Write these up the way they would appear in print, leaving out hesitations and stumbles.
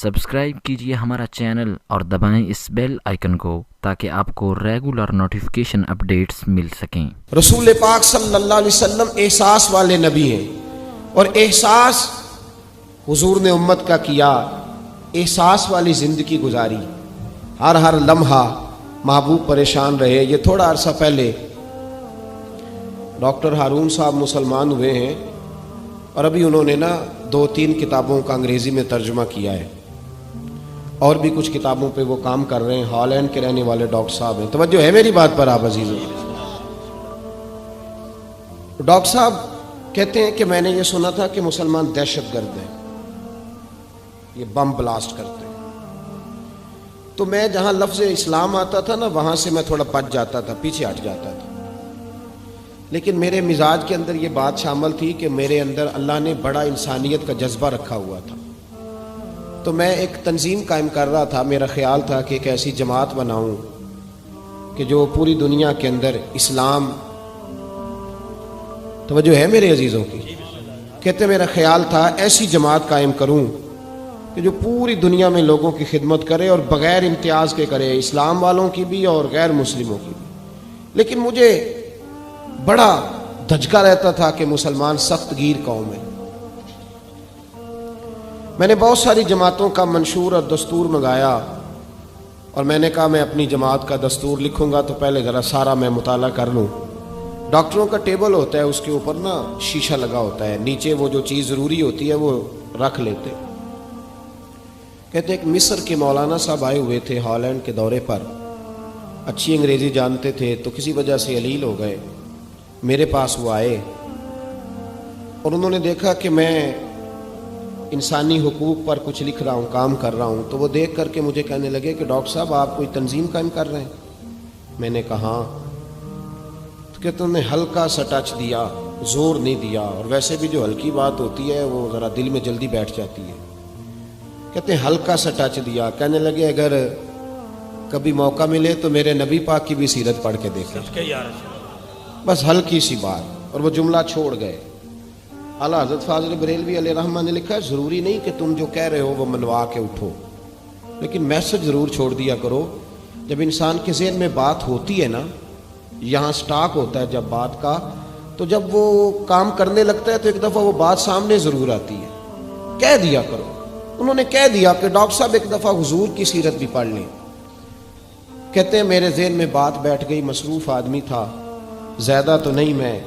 Subscribe کیجیے ہمارا channel اور دبائیں اس بیل آئیکن کو تاکہ آپ کو ریگولر نوٹیفیکیشن اپڈیٹس مل سکیں۔ رسول پاک صلی اللہ علیہ وسلم احساس والے نبی ہیں، اور احساس حضور نے امت کا کیا، احساس والی زندگی گزاری، ہر لمحہ محبوب پریشان رہے۔ یہ تھوڑا عرصہ پہلے ڈاکٹر ہارون صاحب مسلمان ہوئے ہیں، اور ابھی انہوں نے 2-3 کتابوں کا انگریزی میں ترجمہ کیا ہے، اور بھی کچھ کتابوں پہ وہ کام کر رہے ہیں۔ ہالینڈ کے رہنے والے ڈاکٹر صاحب ہیں۔ توجہ ہے میری بات پر آپ عزیزوں؟ ڈاکٹر صاحب کہتے ہیں کہ میں نے یہ سنا تھا کہ مسلمان دہشت گرد ہیں، یہ بم بلاسٹ کرتے ہیں۔ تو میں جہاں لفظ اسلام آتا تھا وہاں سے میں تھوڑا بچ جاتا تھا، پیچھے ہٹ جاتا تھا، لیکن میرے مزاج کے اندر یہ بات شامل تھی کہ میرے اندر اللہ نے بڑا انسانیت کا جذبہ رکھا ہوا تھا۔ تو میں ایک تنظیم قائم کر رہا تھا، میرا خیال تھا کہ ایک ایسی جماعت بناؤں کہ جو پوری دنیا کے اندر اسلام، توجہ ہے میرے عزیزوں کی؟ کہتے میرا خیال تھا ایسی جماعت قائم کروں کہ جو پوری دنیا میں لوگوں کی خدمت کرے، اور بغیر امتیاز کے کرے، اسلام والوں کی بھی اور غیر مسلموں کی بھی۔ لیکن مجھے بڑا دھچکا رہتا تھا کہ مسلمان سخت گیر قوم ہے۔ میں نے بہت ساری جماعتوں کا منشور اور دستور منگایا، اور میں نے کہا میں اپنی جماعت کا دستور لکھوں گا تو پہلے ذرا سارا میں مطالعہ کر لوں۔ ڈاکٹروں کا ٹیبل ہوتا ہے، اس کے اوپر شیشہ لگا ہوتا ہے، نیچے وہ جو چیز ضروری ہوتی ہے وہ رکھ لیتے۔ کہتے ایک مصر کے مولانا صاحب آئے ہوئے تھے ہالینڈ کے دورے پر، اچھی انگریزی جانتے تھے، تو کسی وجہ سے علیل ہو گئے۔ میرے پاس وہ آئے، اور انہوں نے دیکھا کہ میں انسانی حقوق پر کچھ لکھ رہا ہوں، کام کر رہا ہوں، تو وہ دیکھ کر کے مجھے کہنے لگے کہ ڈاکٹر صاحب آپ کوئی تنظیم قائم کر رہے ہیں؟ میں نے کہا ہاں۔ تو کہتے انہوں نے ہلکا سا ٹچ دیا، زور نہیں دیا، اور ویسے بھی جو ہلکی بات ہوتی ہے وہ ذرا دل میں جلدی بیٹھ جاتی ہے۔ کہتے ہیں ہلکا سا ٹچ دیا، کہنے لگے اگر کبھی موقع ملے تو میرے نبی پاک کی بھی سیرت پڑھ کے دیکھیں، بس ہلکی سی بات، اور وہ جملہ چھوڑ گئے۔ اعلیٰ حضرت فاضل بریلوی علیہ رحمہ نے لکھا ہے ضروری نہیں کہ تم جو کہہ رہے ہو وہ منوا کے اٹھو، لیکن میسج ضرور چھوڑ دیا کرو۔ جب انسان کے ذہن میں بات ہوتی ہے یہاں سٹاک ہوتا ہے جب بات کا، تو جب وہ کام کرنے لگتا ہے تو ایک دفعہ وہ بات سامنے ضرور آتی ہے۔ کہہ دیا کرو۔ انہوں نے کہہ دیا کہ ڈاکٹر صاحب ایک دفعہ حضور کی سیرت بھی پڑھ لیں۔ کہتے ہیں میرے ذہن میں بات بیٹھ گئی، مصروف آدمی تھا، زیادہ تو نہیں میں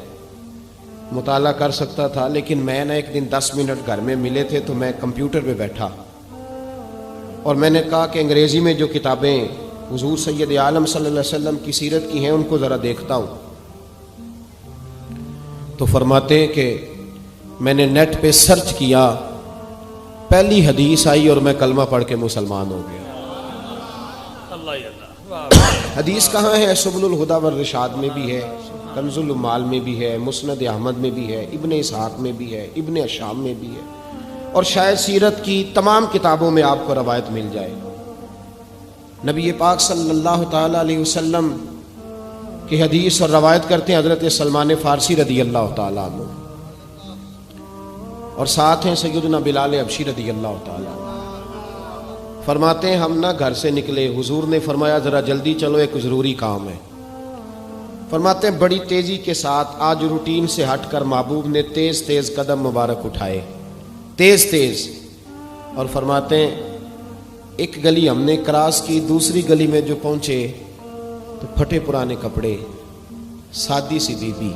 مطالعہ کر سکتا تھا، لیکن میں ایک دن 10 منٹ گھر میں ملے تھے تو میں کمپیوٹر پہ بیٹھا، اور میں نے کہا کہ انگریزی میں جو کتابیں حضور سید عالم صلی اللہ علیہ وسلم کی سیرت کی ہیں ان کو ذرا دیکھتا ہوں۔ تو فرماتے ہیں کہ میں نے نیٹ پہ سرچ کیا، پہلی حدیث آئی اور میں کلمہ پڑھ کے مسلمان ہو گیا۔ حدیث کہاں ہے؟ سبل الہدی والرشاد میں بھی ہے، کنز المال میں بھی ہے، مسند احمد میں بھی ہے، ابن اسحاق میں بھی ہے، ابن اشام میں بھی ہے، اور شاید سیرت کی تمام کتابوں میں آپ کو روایت مل جائے۔ نبی پاک صلی اللہ تعالی علیہ وسلم کی حدیث اور روایت کرتے ہیں حضرت سلمان فارسی رضی اللہ تعالی عنہ، اور ساتھ ہیں سیدنا بلال حبشی رضی اللہ تعالی عنہ۔ فرماتے ہیں ہم گھر سے نکلے، حضور نے فرمایا ذرا جلدی چلو ایک ضروری کام ہے۔ فرماتے ہیں بڑی تیزی کے ساتھ آج روٹین سے ہٹ کر محبوب نے تیز تیز قدم مبارک اٹھائے، تیز تیز، اور فرماتے ہیں ایک گلی ہم نے کراس کی، دوسری گلی میں جو پہنچے تو پھٹے پرانے کپڑے، سادی سی بی بی،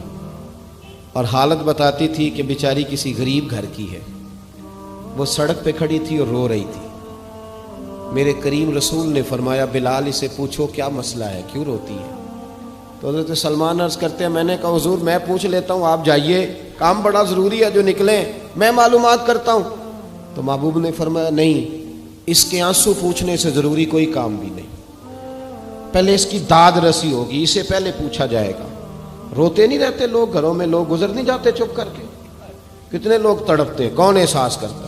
اور حالت بتاتی تھی کہ بیچاری کسی غریب گھر کی ہے۔ وہ سڑک پہ کھڑی تھی اور رو رہی تھی۔ میرے کریم رسول نے فرمایا بلال اسے پوچھو کیا مسئلہ ہے، کیوں روتی ہے؟ تو حضرت سلمان عرض کرتے ہیں میں نے کہا حضور میں پوچھ لیتا ہوں، آپ جائیے، کام بڑا ضروری ہے جو نکلیں، میں معلومات کرتا ہوں۔ تو محبوب نے فرمایا نہیں، اس کے آنسو پوچھنے سے ضروری کوئی کام بھی نہیں، پہلے اس کی داد رسی ہوگی، اسے پہلے پوچھا جائے گا۔ روتے نہیں رہتے لوگ گھروں میں، لوگ گزر نہیں جاتے چپ کر کے؟ کتنے لوگ تڑپتے ہیں، کون احساس کرتا ہے؟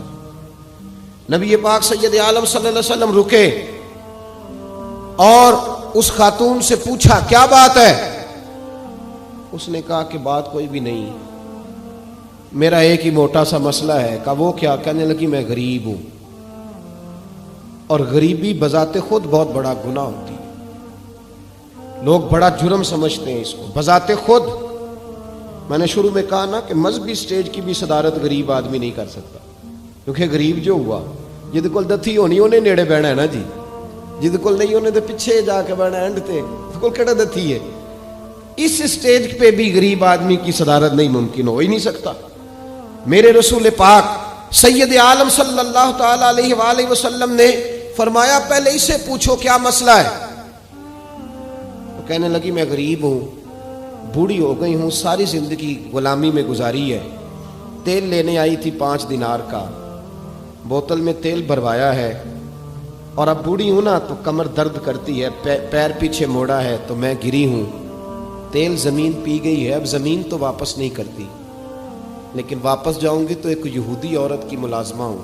نبی پاک سید عالم صلی اللہ علیہ وسلم رکے اور اس خاتون سے پوچھا کیا بات ہے؟ اس نے کہا کہ بات کوئی بھی نہیں، میرا ایک ہی موٹا سا مسئلہ ہے۔ کہا وہ کیا؟ کہنے لگی میں غریب ہوں، اور غریبی بذات خود بہت بڑا گناہ ہوتی ہے. لوگ بڑا جرم سمجھتے ہیں اس کو بذات خود. میں نے شروع میں کہا نا کہ مذہبی سٹیج کی بھی صدارت غریب آدمی نہیں کر سکتا, کیونکہ غریب جو ہوا جد کول دتھی ہونی انہیں نیڑے بہنا ہے نا جی, جد کول نہیں انہیں تو پیچھے جا کے بہنا اینڈ تے کول کیڑا دتھی ہے. اس سٹیج پہ بھی غریب آدمی کی صدارت نہیں ممکن ہو ہی نہیں سکتا. میرے رسول پاک سید عالم صلی اللہ تعالی علیہ وآلہ وسلم نے فرمایا پہلے اسے پوچھو کیا مسئلہ ہے. وہ کہنے لگی میں غریب ہوں, بوڑھی ہو گئی ہوں, ساری زندگی غلامی میں گزاری ہے, تیل لینے آئی تھی 5 دینار کا, بوتل میں تیل بھروایا ہے, اور اب بوڑھی ہوں نا تو کمر درد کرتی ہے, پیر پیچھے موڑا ہے تو میں گری ہوں, تیل زمین پی گئی ہے, اب زمین تو واپس نہیں کرتی, لیکن واپس جاؤں گی تو ایک یہودی عورت کی ملازمہ ہوں,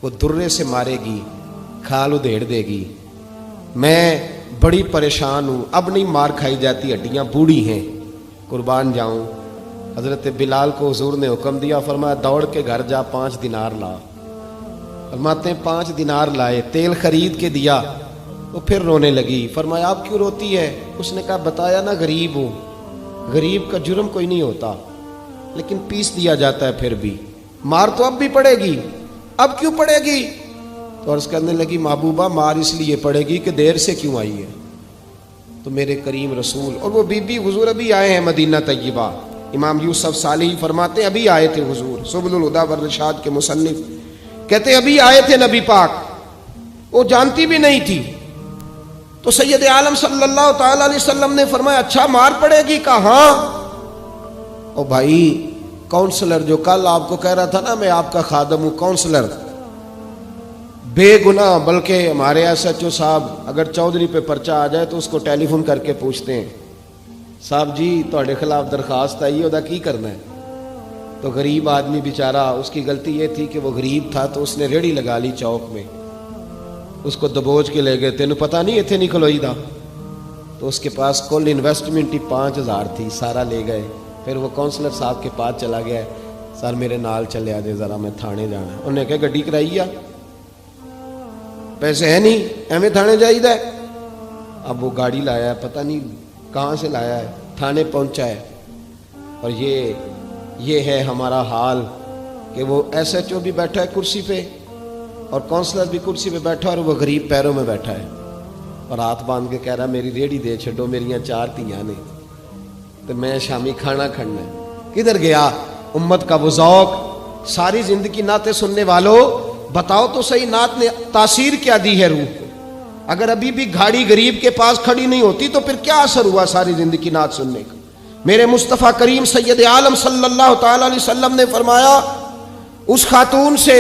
وہ درے سے مارے گی, کھال ادھیڑ دے گی, میں بڑی پریشان ہوں, اب نہیں مار کھائی جاتی, ہڈیاں بوڑھی ہیں, قربان جاؤں. حضرت بلال کو حضور نے حکم دیا, فرمایا دوڑ کے گھر جا 5 دینار لا. فرماتے ہیں 5 دینار لائے, تیل خرید کے دیا, وہ پھر رونے لگی. فرمایا آپ کیوں روتی ہے؟ اس نے کہا بتایا نا غریب ہوں, غریب کا جرم کوئی نہیں ہوتا, لیکن پیس دیا جاتا ہے, پھر بھی مار تو اب بھی پڑے گی, اب کیوں پڑے گی؟ تو عرض کرنے لگی محبوبہ مار اس لیے پڑے گی کہ دیر سے کیوں آئی ہے. تو میرے کریم رسول اور وہ بی بی حضور ابھی آئے ہیں مدینہ طیبہ. امام یوسف صالحی فرماتے ہیں ابھی آئے تھے حضور, سبل الہدی والرشاد کے مصنف کہتے ہیں ابھی آئے تھے نبی پاک, وہ جانتی بھی نہیں تھی. تو سید عالم صلی اللہ تعالی علیہ وسلم نے فرمایا اچھا مار پڑے گی؟ کہا ہاں. او بھائی کونسلر جو کل آپ کو کہہ رہا تھا نا میں آپ کا خادم ہوں, کونسلر بے گناہ, بلکہ ہمارے ایس ایچ او صاحب اگر چودھری پہ پرچہ آ جائے تو اس کو ٹیلی فون کر کے پوچھتے ہیں صاحب جی تہاڈے خلاف درخواست آئی ہے, ادا کی کرنا ہے. تو غریب آدمی بیچارہ, اس کی غلطی یہ تھی کہ وہ غریب تھا تو اس نے ریڑھی لگا لی چوک میں, اس کو دبوچ کے لے گئے, تینوں پتہ نہیں اتنے نہیں کھلوئی دا. تو اس کے پاس کل انویسٹمنٹ ہی 5000 تھی, سارا لے گئے. پھر وہ کونسلر صاحب کے پاس چلا گیا, سر میرے نال چلے آجے ذرا میں تھانے جانا ہے. انہوں نے کہا گڈی کرائی آ, پیسے ہے نہیں ایویں تھانے جائیدا ہے. اب وہ گاڑی لایا ہے, پتہ نہیں کہاں سے لایا ہے, تھانے پہنچا ہے. اور یہ ہے ہمارا حال کہ وہ ایس ایچ او بھی بیٹھا ہے کرسی پہ اور کونسلر بھی کرسی پہ بیٹھا اور وہ غریب پیروں میں بیٹھا ہے اور ہاتھ باندھ کے کہہ رہا میری ریڑھی دے چھڈو, میریاں 4 دھیاں نے تو میں شامی کھانا کھڑنا ہے. کدھر گیا امت کا وہ ذوق؟ ساری زندگی نعتیں سننے والوں بتاؤ تو صحیح نعت نے تاثیر کیا دی ہے روح کو؟ اگر ابھی بھی گھاڑی غریب کے پاس کھڑی نہیں ہوتی تو پھر کیا اثر ہوا ساری زندگی نعت سننے کا؟ میرے مصطفیٰ کریم سید عالم صلی اللہ تعالی علیہ وسلم نے فرمایا اس خاتون سے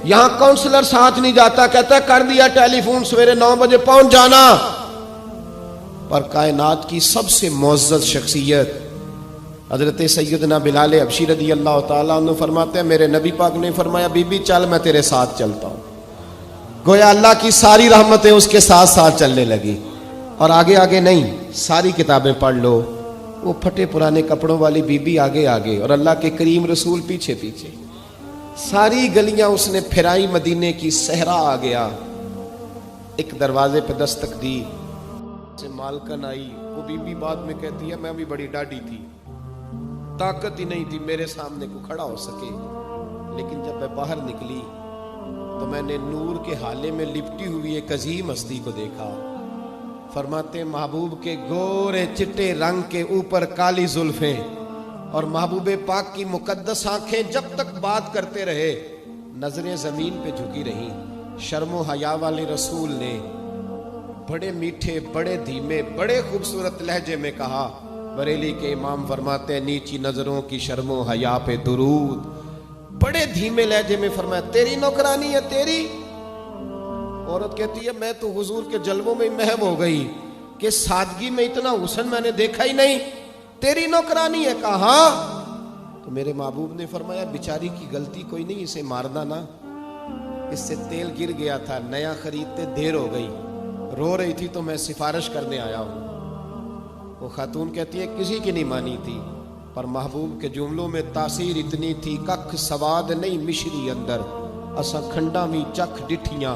یہاں کونسلر ساتھ نہیں جاتا, کہتا ہے کر دیا ٹیلی فون, سویرے 9 بجے پہنچ جانا. پر کائنات کی سب سے معزز شخصیت حضرت سیدنا بلال حبشی رضی اللہ تعالیٰ عنہ فرماتے ہیں میرے نبی پاک نے فرمایا بی بی چل میں تیرے ساتھ چلتا ہوں. گویا اللہ کی ساری رحمتیں اس کے ساتھ ساتھ چلنے لگی. اور آگے آگے نہیں, ساری کتابیں پڑھ لو, وہ پھٹے پرانے کپڑوں والی بی بی آگے آگے اور اللہ کے کریم رسول پیچھے پیچھے. ساری گلیاں اس نے پھرائی, مدینے کی صحرا آ گیا. ایک دروازے پہ دستک دی, سے مالکن آئی. وہ بی بی بعد میں کہتی ہے میں بھی بڑی ڈاڈی تھی, طاقت ہی نہیں تھی میرے سامنے کو کھڑا ہو سکے, لیکن جب میں باہر نکلی تو میں نے نور کے حالے میں لپٹی ہوئی ایک عظیم ہستی کو دیکھا. فرماتے محبوب کے گورے چٹے رنگ کے اوپر کالی زلفیں اور محبوب پاک کی مقدس آنکھیں جب تک بات کرتے رہے نظریں زمین پہ جھکی رہیں. شرم و حیا والے رسول نے بڑے میٹھے, بڑے دھیمے, بڑے خوبصورت لہجے میں کہا. بریلی کے امام فرماتے ہیں نیچی نظروں کی شرم و حیا پہ درود. بڑے دھیمے لہجے میں فرمایا تیری نوکرانی ہے تیری. عورت کہتی ہے میں تو حضور کے جلووں میں محو ہو گئی کہ سادگی میں اتنا حسن میں نے دیکھا ہی نہیں, تیری نوکرانی ہے. کہا تو میرے محبوب نے فرمایا بیچاری کی غلطی کوئی نہیں, اسے مارنا نا, اس سے تیل گر گیا تھا, نیا خریدتے دیر ہو گئی, رو رہی تھی تو میں سفارش کرنے آیا ہوں. وہ خاتون کہتی ہے کسی کی نہیں مانی تھی, پر محبوب کے جملوں میں تاثیر اتنی تھی ککھ سواد نہیں مشری اندر, اسا کھنڈا بھی چکھ ڈٹھیاں